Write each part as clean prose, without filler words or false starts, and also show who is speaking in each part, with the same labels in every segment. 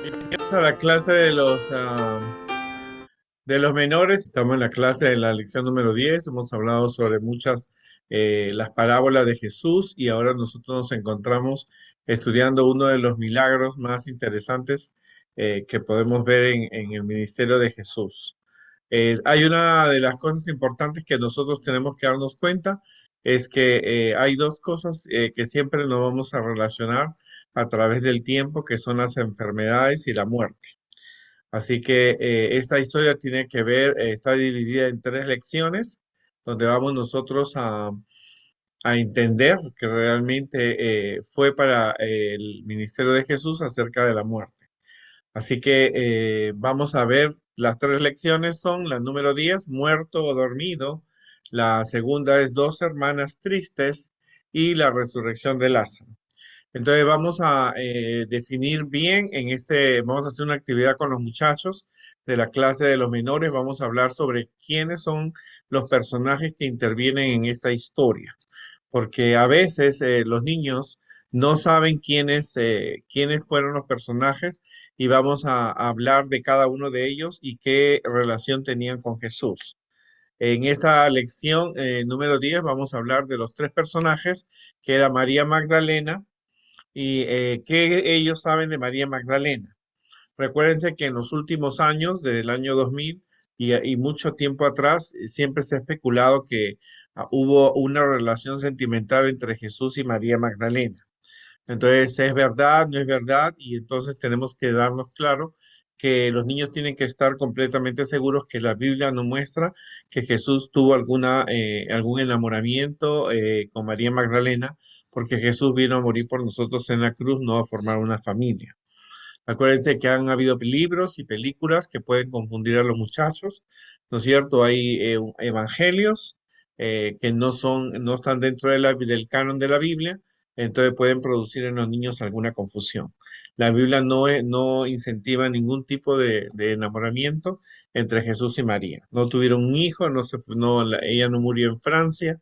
Speaker 1: Bienvenidos a la clase de los menores. Estamos en la clase de la lección número 10. Hemos hablado sobre muchas, las parábolas de Jesús y ahora nosotros nos encontramos estudiando uno de los milagros más interesantes que podemos ver en el ministerio de Jesús. Hay una de las cosas importantes que nosotros tenemos que darnos cuenta, es que hay dos cosas que siempre nos vamos a relacionar a través del tiempo, que son las enfermedades y la muerte. Así que esta historia tiene que ver, está dividida en tres lecciones, donde vamos nosotros a entender que realmente fue para el ministerio de Jesús acerca de la muerte. Así que vamos a ver, las tres lecciones son la número 10, muerto o dormido; la segunda es dos hermanas tristes; y la resurrección de Lázaro. Entonces vamos a definir bien vamos a hacer una actividad con los muchachos de la clase de los menores. Vamos a hablar sobre quiénes son los personajes que intervienen en esta historia, porque a veces los niños no saben quiénes fueron los personajes, y vamos a hablar de cada uno de ellos y qué relación tenían con Jesús. En esta lección número 10 vamos a hablar de los tres personajes, que era María Magdalena, y qué ellos saben de María Magdalena. Recuérdense que en los últimos años, desde el año 2000 y mucho tiempo atrás, siempre se ha especulado que hubo una relación sentimental entre Jesús y María Magdalena. Entonces, ¿es verdad? ¿No es verdad? Y entonces tenemos que darnos claro que los niños tienen que estar completamente seguros que la Biblia no muestra que Jesús tuvo algún enamoramiento con María Magdalena, porque Jesús vino a morir por nosotros en la cruz, no a formar una familia. Acuérdense que han habido libros y películas que pueden confundir a los muchachos, ¿no es cierto? Hay evangelios que no están dentro de del canon de la Biblia, entonces pueden producir en los niños alguna confusión. La Biblia no incentiva ningún tipo de enamoramiento entre Jesús y María. No tuvieron un hijo, no se, fu- no, la- ella no murió en Francia,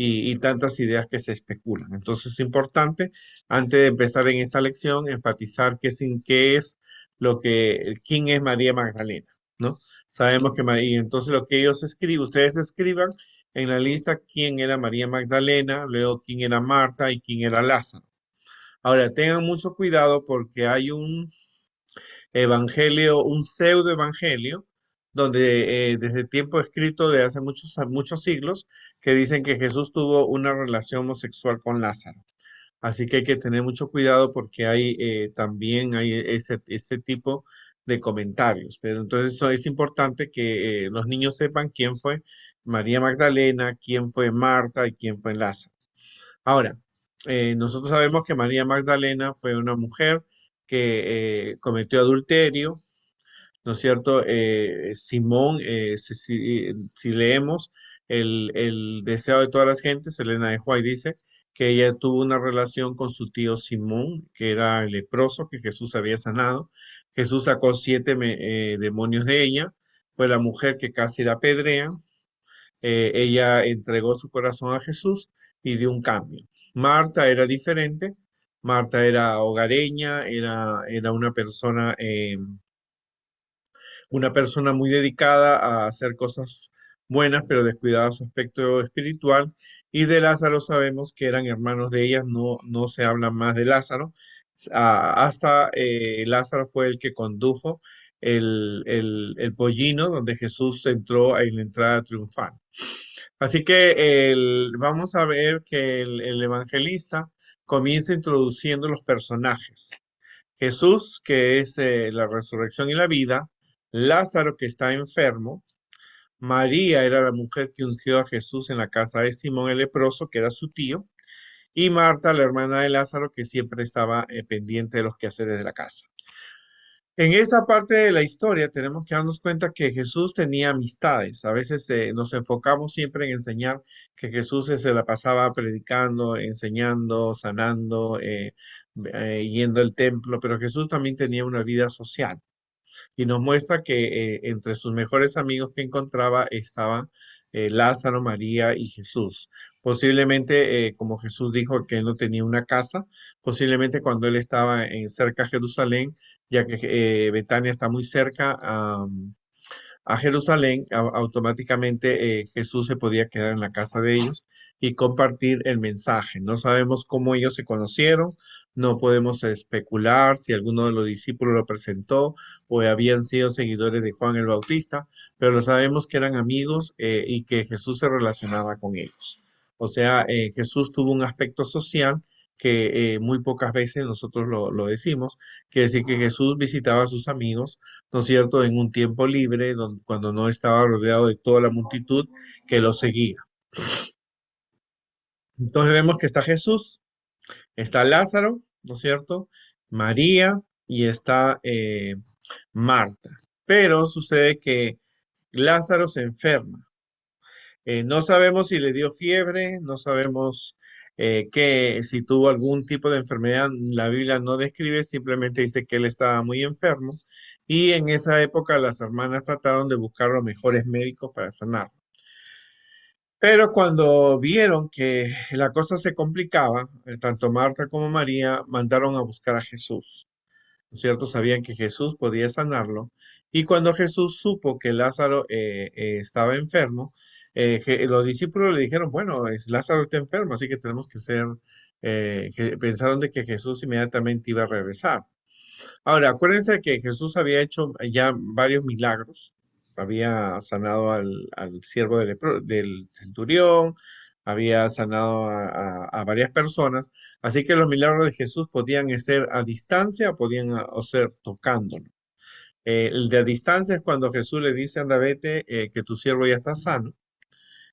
Speaker 1: y tantas ideas que se especulan. Entonces es importante, antes de empezar en esta lección, enfatizar quién es María Magdalena, ¿no? Sabemos que María, entonces lo que ustedes escriban en la lista quién era María Magdalena, luego quién era Marta y quién era Lázaro. Ahora, tengan mucho cuidado porque hay un evangelio, un pseudo evangelio, donde desde tiempo escrito de hace muchos siglos, que dicen que Jesús tuvo una relación homosexual con Lázaro. Así que hay que tener mucho cuidado porque también hay ese tipo de comentarios. Pero entonces es importante que los niños sepan quién fue María Magdalena, quién fue Marta y quién fue Lázaro. Ahora, nosotros sabemos que María Magdalena fue una mujer que cometió adulterio, ¿no es cierto? Simón, si leemos el deseo de todas las gentes, Elena de White dice que ella tuvo una relación con su tío Simón, que era el leproso que Jesús había sanado. Jesús sacó siete demonios de ella. Fue la mujer que casi la apedrean. Ella entregó su corazón a Jesús y dio un cambio. Marta era diferente. Marta era hogareña, era una persona muy dedicada a hacer cosas buenas, pero descuidaba su aspecto espiritual. Y de Lázaro sabemos que eran hermanos de ellas, no se habla más de Lázaro. Hasta Lázaro fue el que condujo el pollino donde Jesús entró en la entrada triunfal. Así que vamos a ver que el evangelista comienza introduciendo los personajes. Jesús, que es la resurrección y la vida; Lázaro, que está enfermo; María era la mujer que ungió a Jesús en la casa de Simón el leproso, que era su tío; y Marta, la hermana de Lázaro, que siempre estaba pendiente de los quehaceres de la casa. En esta parte de la historia tenemos que darnos cuenta que Jesús tenía amistades. A veces nos enfocamos siempre en enseñar que Jesús se la pasaba predicando, enseñando, sanando, yendo al templo, pero Jesús también tenía una vida social. y nos muestra que entre sus mejores amigos que encontraba estaban Lázaro, María y Jesús. Posiblemente, como Jesús dijo que él no tenía una casa, posiblemente cuando él estaba en cerca de Jerusalén, ya que Betania está muy cerca a Jerusalén, automáticamente Jesús se podía quedar en la casa de ellos y compartir el mensaje. No sabemos cómo ellos se conocieron, no podemos especular si alguno de los discípulos lo presentó o habían sido seguidores de Juan el Bautista, pero lo sabemos que eran amigos y que Jesús se relacionaba con ellos. O sea, Jesús tuvo un aspecto social que muy pocas veces nosotros lo decimos, quiere decir que Jesús visitaba a sus amigos, ¿no es cierto?, en un tiempo libre, cuando no estaba rodeado de toda la multitud que lo seguía. Entonces vemos que está Jesús, está Lázaro, ¿no es cierto? María y está Marta. Pero sucede que Lázaro se enferma. No sabemos si le dio fiebre, no sabemos si tuvo algún tipo de enfermedad. La Biblia no describe, simplemente dice que él estaba muy enfermo. Y en esa época las hermanas trataron de buscar los mejores médicos para sanarlo. Pero cuando vieron que la cosa se complicaba, tanto Marta como María mandaron a buscar a Jesús. ¿No es cierto? Sabían que Jesús podía sanarlo. Y cuando Jesús supo que Lázaro estaba enfermo, los discípulos le dijeron, bueno, Lázaro está enfermo, así que tenemos que ser, que pensaron de que Jesús inmediatamente iba a regresar. Ahora, acuérdense que Jesús había hecho ya varios milagros. Había sanado al siervo del centurión, había sanado a varias personas. Así que los milagros de Jesús podían ser a distancia, podían o ser tocándolo. El de a distancia es cuando Jesús le dice, anda, vete, que tu siervo ya está sano.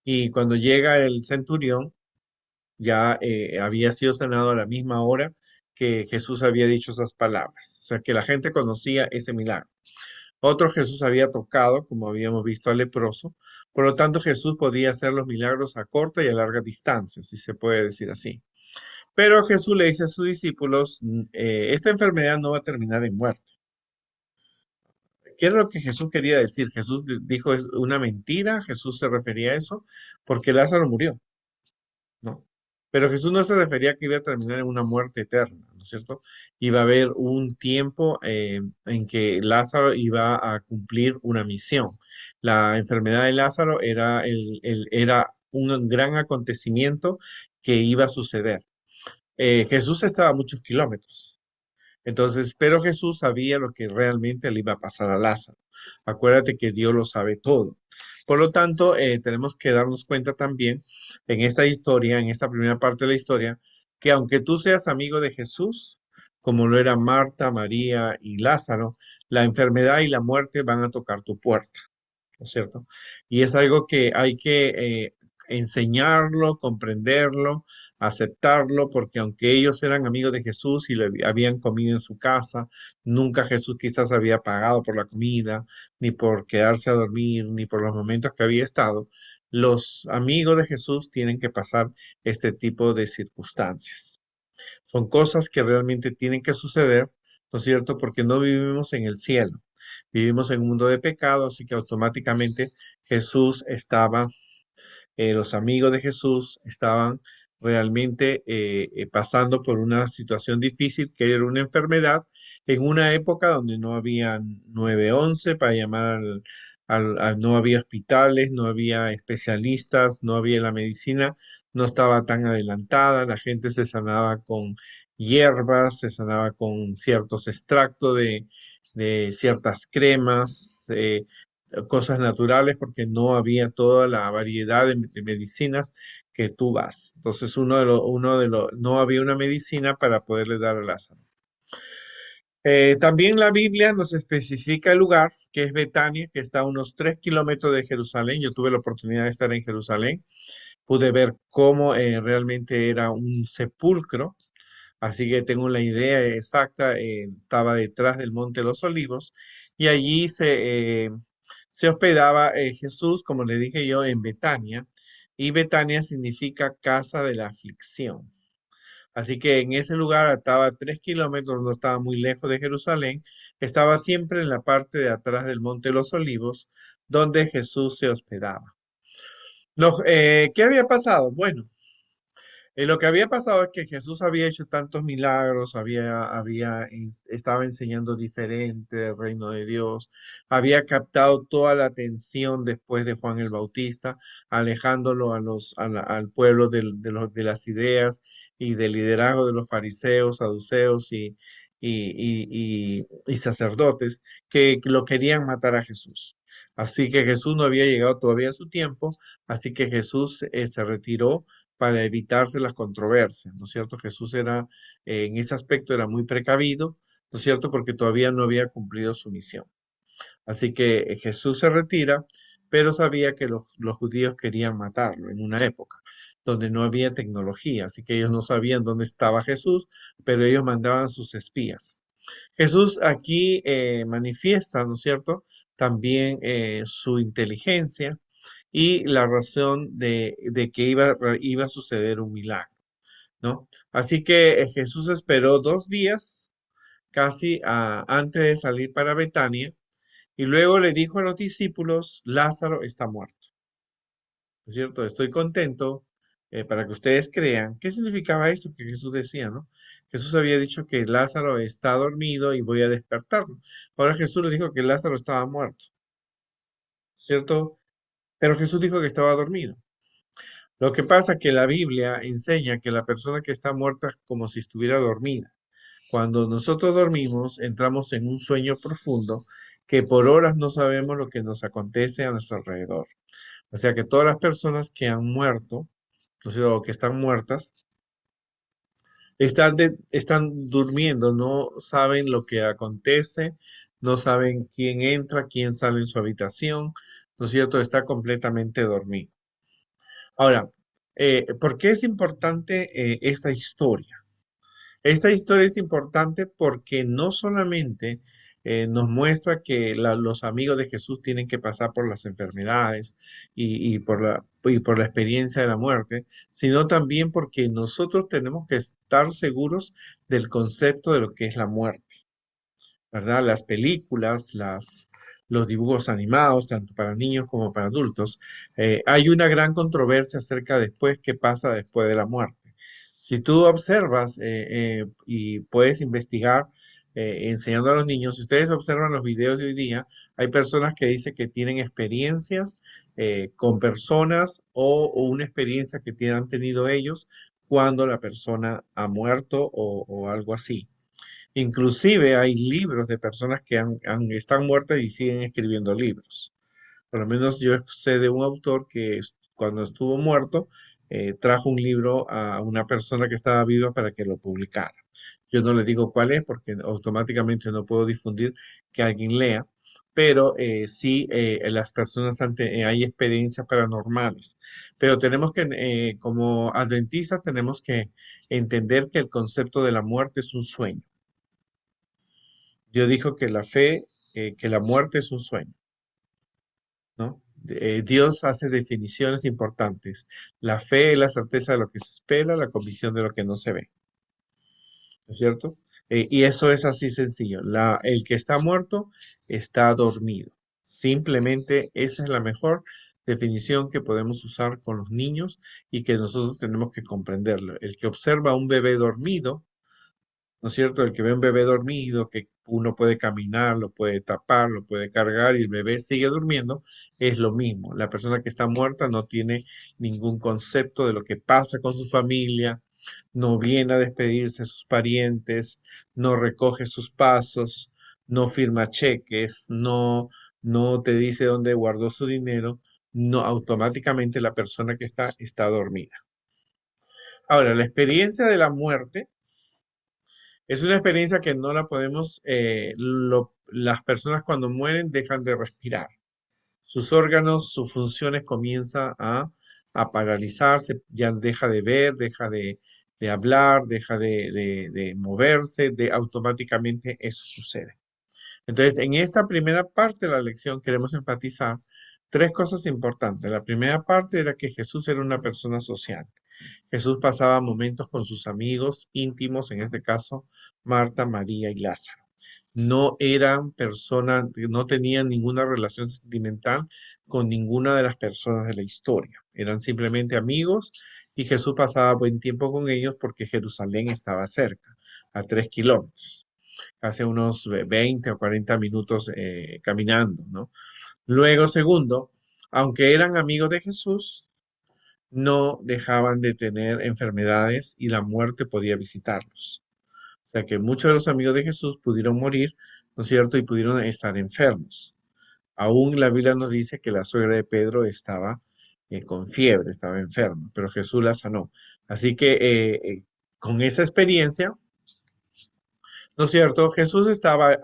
Speaker 1: Y cuando llega el centurión, ya había sido sanado a la misma hora que Jesús había dicho esas palabras. O sea, que la gente conocía ese milagro. Otro Jesús había tocado, como habíamos visto, al leproso. Por lo tanto, Jesús podía hacer los milagros a corta y a larga distancia, si se puede decir así. Pero Jesús le dice a sus discípulos, esta enfermedad no va a terminar en muerte. ¿Qué es lo que Jesús quería decir? Jesús dijo es una mentira, Jesús se refería a eso, porque Lázaro murió. ¿No? Pero Jesús no se refería a que iba a terminar en una muerte eterna, ¿no es cierto? Iba a haber un tiempo en que Lázaro iba a cumplir una misión. La enfermedad de Lázaro era un gran acontecimiento que iba a suceder. Jesús estaba a muchos kilómetros. Entonces, pero Jesús sabía lo que realmente le iba a pasar a Lázaro. Acuérdate que Dios lo sabe todo. Por lo tanto, tenemos que darnos cuenta también en esta historia, en esta primera parte de la historia, que aunque tú seas amigo de Jesús, como lo era Marta, María y Lázaro, la enfermedad y la muerte van a tocar tu puerta. ¿No es cierto? Y es algo que hay que enseñarlo, comprenderlo, aceptarlo, porque aunque ellos eran amigos de Jesús y le habían comido en su casa, nunca Jesús quizás había pagado por la comida, ni por quedarse a dormir, ni por los momentos que había estado. Los amigos de Jesús tienen que pasar este tipo de circunstancias. Son cosas que realmente tienen que suceder, ¿no es cierto? Porque no vivimos en el cielo, vivimos en un mundo de pecado, así que automáticamente Jesús estaba, los amigos de Jesús estaban realmente pasando por una situación difícil, que era una enfermedad, en una época donde no había 911 para llamar no había hospitales, no había especialistas, no había la medicina, no estaba tan adelantada, la gente se sanaba con hierbas, se sanaba con ciertos extractos de ciertas cremas, cosas naturales, porque no había toda la variedad de medicinas que tú vas. Entonces, no había una medicina para poderle dar a Lázaro. También la Biblia nos especifica el lugar, que es Betania, que está a unos 3 kilómetros de Jerusalén. Yo tuve la oportunidad de estar en Jerusalén. Pude ver cómo realmente era un sepulcro, así que tengo la idea exacta. Estaba detrás del Monte de los Olivos y allí se hospedaba Jesús, como le dije yo, en Betania. Y Betania significa casa de la aflicción. Así que en ese lugar estaba a 3 kilómetros, no estaba muy lejos de Jerusalén, estaba siempre en la parte de atrás del Monte de los Olivos, donde Jesús se hospedaba. ¿Qué había pasado? Bueno, lo que había pasado es que Jesús había hecho tantos milagros, estaba enseñando diferente del reino de Dios, había captado toda la atención después de Juan el Bautista, alejándolo al pueblo de las ideas y del liderazgo de los fariseos, saduceos y sacerdotes que lo querían matar a Jesús. Así que Jesús no había llegado todavía a su tiempo, así que Jesús se retiró para evitarse las controversias, ¿no es cierto? Jesús era, en ese aspecto, era muy precavido, ¿no es cierto? Porque todavía no había cumplido su misión. Así que Jesús se retira, pero sabía que los judíos querían matarlo en una época donde no había tecnología, así que ellos no sabían dónde estaba Jesús, pero ellos mandaban sus espías. Jesús aquí manifiesta, ¿no es cierto? También su inteligencia y la razón de que iba a suceder un milagro, ¿no? Así que Jesús esperó 2 días casi antes de salir para Betania y luego le dijo a los discípulos, Lázaro está muerto, ¿no es cierto? Estoy contento para que ustedes crean. ¿Qué significaba esto que Jesús decía, no? Jesús había dicho que Lázaro está dormido y voy a despertarlo. Ahora Jesús le dijo que Lázaro estaba muerto, ¿cierto? Pero Jesús dijo que estaba dormido. Lo que pasa es que la Biblia enseña que la persona que está muerta es como si estuviera dormida. Cuando nosotros dormimos, entramos en un sueño profundo que por horas no sabemos lo que nos acontece a nuestro alrededor. O sea que todas las personas que han muerto, o que están muertas, están durmiendo, no saben lo que acontece, no saben quién entra, quién sale en su habitación, ¿no es cierto? Está completamente dormido. Ahora, ¿por qué es importante esta historia? Esta historia es importante porque no solamente nos muestra que los amigos de Jesús tienen que pasar por las enfermedades y por la experiencia de la muerte, sino también porque nosotros tenemos que estar seguros del concepto de lo que es la muerte. ¿Verdad? Las películas, los dibujos animados, tanto para niños como para adultos, hay una gran controversia acerca de después qué pasa después de la muerte. Si tú observas y puedes investigar enseñando a los niños, si ustedes observan los videos de hoy día, hay personas que dicen que tienen experiencias con personas o una experiencia que han tenido ellos cuando la persona ha muerto o algo así. Inclusive hay libros de personas que están muertas y siguen escribiendo libros. Por lo menos yo sé de un autor que cuando estuvo muerto trajo un libro a una persona que estaba viva para que lo publicara. Yo no le digo cuál es porque automáticamente no puedo difundir que alguien lea, pero sí las personas hay experiencias paranormales. Pero tenemos que, como adventistas, tenemos que entender que el concepto de la muerte es un sueño. Yo dijo que que la muerte es un sueño, ¿no? Dios hace definiciones importantes. La fe es la certeza de lo que se espera, la convicción de lo que no se ve, ¿no es cierto? Y eso es así sencillo. El que está muerto está dormido. Simplemente esa es la mejor definición que podemos usar con los niños y que nosotros tenemos que comprenderlo. El que observa a un bebé dormido, ¿no es cierto? El que ve un bebé dormido, que uno puede caminar, lo puede tapar, lo puede cargar y el bebé sigue durmiendo, es lo mismo. La persona que está muerta no tiene ningún concepto de lo que pasa con su familia, no viene a despedirse de sus parientes, no recoge sus pasos, no firma cheques, no te dice dónde guardó su dinero, no automáticamente la persona que está dormida. Ahora, la experiencia de la muerte es una experiencia que no la podemos, las personas cuando mueren dejan de respirar. Sus órganos, sus funciones comienzan a paralizarse, ya deja de ver, deja de hablar, deja de moverse, automáticamente eso sucede. Entonces, en esta primera parte de la lección queremos enfatizar 3 cosas importantes. La primera parte era que Jesús era una persona social. Jesús pasaba momentos con sus amigos íntimos, en este caso Marta, María y Lázaro. No eran personas, no tenían ninguna relación sentimental con ninguna de las personas de la historia. Eran simplemente amigos y Jesús pasaba buen tiempo con ellos porque Jerusalén estaba cerca, a 3 kilómetros, hace unos 20 o 40 minutos caminando, ¿no? Luego, segundo, aunque eran amigos de Jesús, no dejaban de tener enfermedades y la muerte podía visitarlos. O sea que muchos de los amigos de Jesús pudieron morir, ¿no es cierto? Y pudieron estar enfermos. Aún la Biblia nos dice que la suegra de Pedro estaba con fiebre, estaba enferma, pero Jesús la sanó. Así que con esa experiencia, ¿no es cierto? Jesús estaba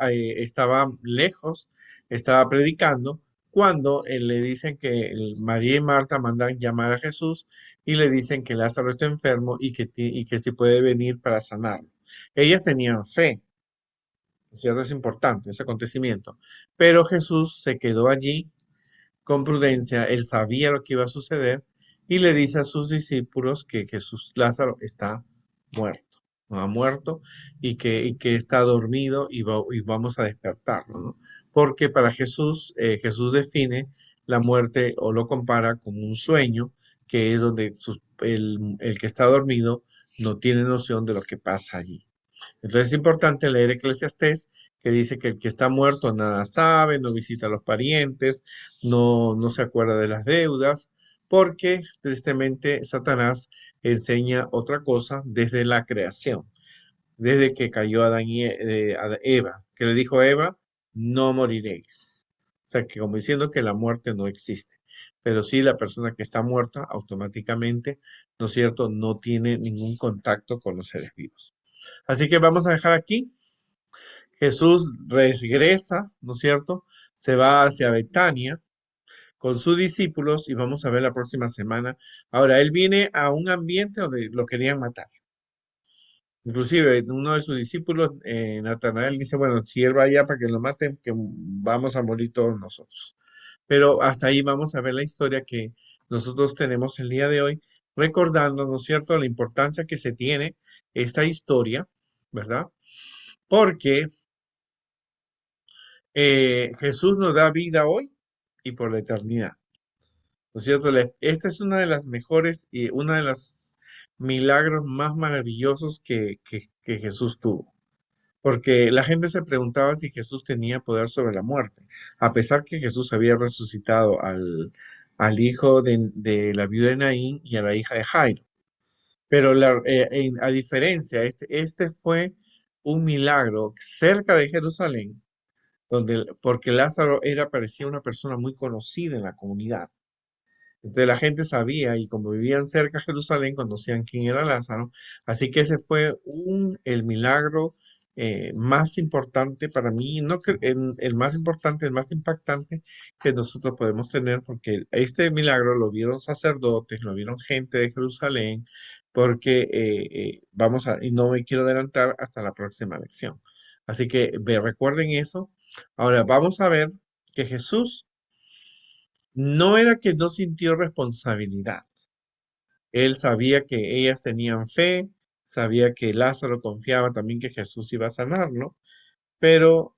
Speaker 1: lejos, estaba predicando, cuando le dicen que María y Marta mandan llamar a Jesús y le dicen que Lázaro está enfermo y que si puede venir para sanarlo. Ellas tenían fe, ¿no es cierto? Es importante ese acontecimiento. Pero Jesús se quedó allí con prudencia, él sabía lo que iba a suceder y le dice a sus discípulos que Lázaro está muerto, no ha muerto y que está dormido y vamos a despertarlo, ¿no? Porque para Jesús, Jesús define la muerte o lo compara como un sueño, que es donde el que está dormido no tiene noción de lo que pasa allí. Entonces es importante leer Eclesiastés, que dice que el que está muerto nada sabe, no visita a los parientes, no se acuerda de las deudas, porque tristemente Satanás enseña otra cosa desde la creación, desde que cayó Eva, que le dijo a Eva, no moriréis. O sea, que como diciendo que la muerte no existe. Pero sí, la persona que está muerta automáticamente, ¿no es cierto?, no tiene ningún contacto con los seres vivos. Así que vamos a dejar aquí. Jesús regresa, ¿no es cierto? Se va hacia Betania con sus discípulos y vamos a ver la próxima semana. Ahora, él viene a un ambiente donde lo querían matar. Inclusive uno de sus discípulos, Natanael, dice, bueno, si él va allá para que lo maten, que vamos a morir todos nosotros. Pero hasta ahí vamos a ver la historia que nosotros tenemos el día de hoy, recordando, ¿no es cierto?, la importancia que se tiene esta historia, ¿verdad? Porque Jesús nos da vida hoy y por la eternidad. ¿No es cierto? Esta es una de las mejores y una de los milagros más maravillosos que Jesús tuvo. Porque la gente se preguntaba si Jesús tenía poder sobre la muerte, a pesar que Jesús había resucitado al hijo de la viuda de Naín y a la hija de Jairo. Pero a diferencia, este fue un milagro cerca de Jerusalén porque Lázaro parecía una persona muy conocida en la comunidad. Entonces la gente sabía y como vivían cerca de Jerusalén, conocían quién era Lázaro. Así que ese fue el milagro más importante para mí, no que, el más importante, el más impactante que nosotros podemos tener, porque este milagro lo vieron sacerdotes, lo vieron gente de Jerusalén, porque y no me quiero adelantar hasta la próxima lección. Así que recuerden eso. Ahora vamos a ver que Jesús no era que no sintió responsabilidad. Él sabía que ellas tenían fe, sabía que Lázaro confiaba también que Jesús iba a sanarlo, pero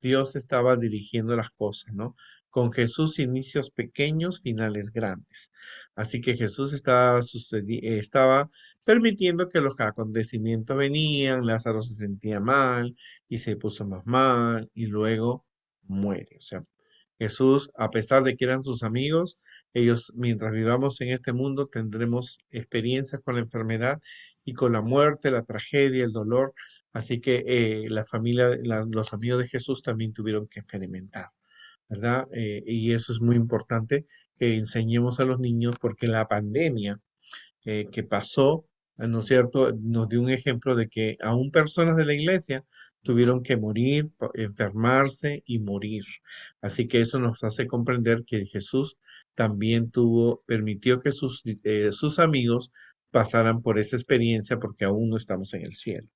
Speaker 1: Dios estaba dirigiendo las cosas, ¿no? Con Jesús inicios pequeños, finales grandes. Así que Jesús estaba permitiendo que los acontecimientos venían, Lázaro se sentía mal y se puso más mal y luego muere. O sea, Jesús, a pesar de que eran sus amigos, ellos, mientras vivamos en este mundo, tendremos experiencias con la enfermedad y con la muerte, la tragedia, el dolor. Así que la familia, los amigos de Jesús también tuvieron que experimentar, ¿verdad? Y eso es muy importante que enseñemos a los niños porque la pandemia que pasó, ¿no es cierto? Nos dio un ejemplo de que aún personas de la iglesia tuvieron que morir, enfermarse y morir. Así que eso nos hace comprender que Jesús también permitió que sus amigos pasaran por esa experiencia porque aún no estamos en el cielo.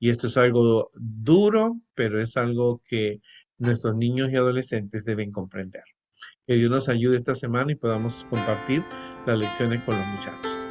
Speaker 1: Y esto es algo duro, pero es algo que nuestros niños y adolescentes deben comprender. Que Dios nos ayude esta semana y podamos compartir las lecciones con los muchachos.